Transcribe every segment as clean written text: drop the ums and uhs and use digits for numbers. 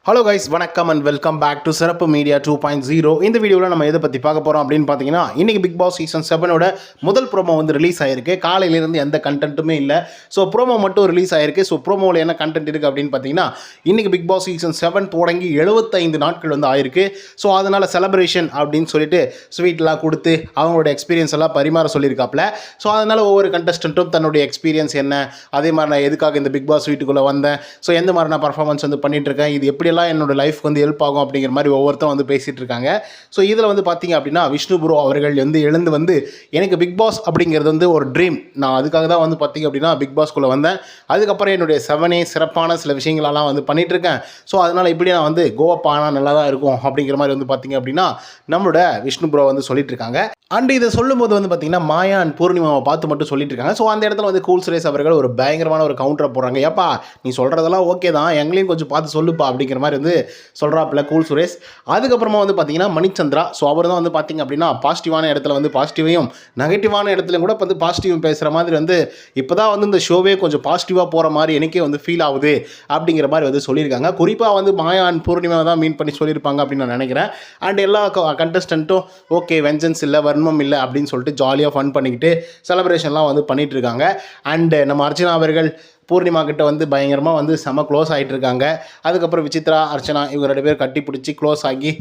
Hello guys, வணக்கம் and welcome back to சிறப்பு media 2.0. இந்த வீடியோவில் நம்ம எதை பற்றி பார்க்க போகிறோம் அப்படின்னு பார்த்தீங்கன்னா, இன்றைக்கி பிக் பாஸ் சீசன் 7ஓட முதல் ப்ரோமோ வந்து ரிலீஸ் ஆகிருக்கு. காலையிலேருந்து எந்த கண்டென்ட்டுமே இல்லை. ஸோ ப்ரோமோ மட்டும் ரிலீஸ் ஆகிருக்கு. ஸோ ப்ரோமோவில் என்ன கண்டென்ட் இருக்குது அப்படின்னு பார்த்தீங்கன்னா, இன்றைக்கி பிக் பாஸ் சீசன் 7 தொடங்கி 75 நாட்கள் வந்து ஆயிருக்கு. ஸோ அதனால் செலப்ரேஷன் அப்படின்னு சொல்லிட்டு ஸ்வீட்லாம் கொடுத்து அவங்களோட எக்ஸ்பீரியன்ஸ் எல்லாம் பரிமாற சொல்லியிருக்காப்புல. ஸோ அதனால் ஒவ்வொரு கண்டஸ்டண்ட்டும் தன்னுடைய எக்ஸ்பீரியன்ஸ் என்ன, அதே மாதிரி நான் எதுக்காக இந்த பிக் பாஸ் வீட்டுக்குள்ளே வந்தேன், ஸோ எந்த மாதிரி நான் பர்ஃபார்மன்ஸ் வந்து பண்ணிகிட்ருக்கேன், இது எப்படி என்னோட லைஃப் வந்து ஹெல்ப் ஆகும் அப்படிங்கிற மாதிரி ஒவ்வொருத்தரும் வந்து பேசிட்டு இருக்காங்க. ஸோ இதில் வந்து பார்த்தீங்க அப்படின்னா, விஷ்ணு ப்ரோ அவர்கள் வந்து எழுந்து வந்து எனக்கு பிக் பாஸ் அப்படிங்கிறது வந்து ஒரு ட்ரீம், நான் அதுக்காக தான் வந்து பார்த்தீங்க அப்படின்னா பிக் பாஸ்குள்ளே வந்தேன், அதுக்கப்புறம் என்னுடைய 7 சிறப்பான சில விஷயங்களெல்லாம் வந்து பண்ணிட்டு இருக்கேன். ஸோ அதனால் இப்படி நான் வந்து கோவப் ஆனால் நல்லா தான் இருக்கும் அப்படிங்கிற மாதிரி வந்து பார்த்தீங்க அப்படின்னா நம்மளோட விஷ்ணு ப்ரோ வந்து சொல்லிட்டு இருக்காங்க. அண்ட் இதை சொல்லும்போது வந்து பார்த்தீங்கன்னா மாயா அண்ட் பூர்ணிமாவை பார்த்து மட்டும் சொல்லிட்டு இருக்காங்க. ஸோ அந்த இடத்துல வந்து கூல் சுரேஷ் அவர்கள் ஒரு பயங்கரமான ஒரு கவுண்டரை போடுறாங்க. ஏப்பா நீ சொல்கிறதெல்லாம் ஓகே தான், எங்களையும் கொஞ்சம் பார்த்து சொல்லுப்பா அப்படிங்கிற மாதிரி வந்து சொல்கிறாப்புல கூல் சுரேஷ். அதுக்கப்புறமா வந்து பார்த்தீங்கன்னா மணிச்சந்திரா, ஸோ அவர் தான் வந்து பார்த்தீங்க அப்படின்னா பாசிட்டிவான இடத்துல வந்து பாசிட்டிவையும், நெகட்டிவான இடத்துல கூட வந்து பாசிட்டிவ் பேசுகிற மாதிரி வந்து இப்போ தான் வந்து இந்த ஷோவே கொஞ்சம் பாசிட்டிவாக போகிற மாதிரி எனக்கே வந்து ஃபீல் ஆகுது அப்படிங்கிற மாதிரி வந்து சொல்லியிருக்காங்க. குறிப்பாக வந்து மாயா அண்ட் பூர்ணிமா தான் மீன் பண்ணி சொல்லியிருப்பாங்க அப்படின்னு நான் நினைக்கிறேன். அண்ட் எல்லா கண்டஸ்டண்ட்டும் ஓகே வெஞ்சன்ஸ் இல்லை, வன்மம் இல்லை அப்படின்னு சொல்லிட்டு ஜாலியாக ஃபன் பண்ணிக்கிட்டு செலிப்ரேஷன்லாம் வந்து பண்ணிகிட்டு இருக்காங்க. அண்டு நம்ம அர்ச்சனா அவர்கள் பூர்ணிமா கிட்ட வந்து பயங்கரமாக வந்து செம க்ளோஸ் ஆகிட்டு இருக்காங்க. அதுக்கப்புறம் விசித்ரா, அர்ச்சனா இவங்க 2 பேர் கட்டி பிடிச்சி க்ளோஸ் ஆகி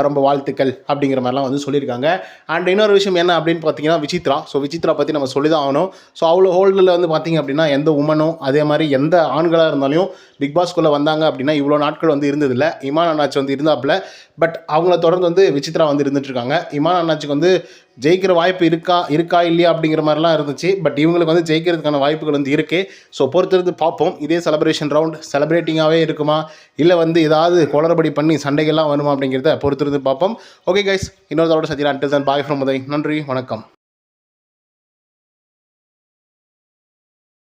ரொம்ப வாழ்த்துக்கள் அப்படிங்கிற மாதிரிலாம் வந்து சொல்லியிருக்காங்க. அண்ட் இன்னொரு விஷயம் என்ன அப்படின்னு பார்த்தீங்கன்னா விசித்ரா. ஸோ விசித்ரா பற்றி நம்ம சொல்லி தான் ஆகணும். ஸோ அவ்வளோ ஹோல்டில் வந்து பார்த்திங்க அப்படின்னா எந்த உமனும் அதே மாதிரி எந்த ஆண்களாக இருந்தாலும் பிக் பாஸ்குள்ளே வந்தாங்க அப்படின்னா இவ்வளோ நாட்கள் வந்து இருந்ததில்லை. இமான் அண்ணாச்சி வந்து இருந்தாப்புல, பட் அவங்கள தொடர்ந்து வந்து விசித்ரா வந்து இருந்துகிட்ருக்காங்க. இமான் அண்ணாச்சிக்கு வந்து ஜெயிக்கிற வாய்ப்பு இருக்கா இல்லையா அப்படிங்கிற மாதிரிலாம் இருந்துச்சு. பட் இவங்களுக்கு வந்து ஜெயிக்கிறதுக்கான வாய்ப்புகள் வந்து இருக்குது. ஸோ பொறுத்திருந்து பார்ப்போம். இதே செலிப்ரேஷன் ரவுண்ட் செலிப்ரேட்டிங்காகவே இருக்குமா, இல்லை வந்து ஏதாவது குளறுபடி பண்ணி சண்டைகள்லாம் வருமா அப்படிங்கிறத பொறுத்திருந்து பார்ப்போம். ஓகே கைஸ், இன்னொரு தடவை சந்திக்கிறேன். Until then bye from Uday. நன்றி, வணக்கம்.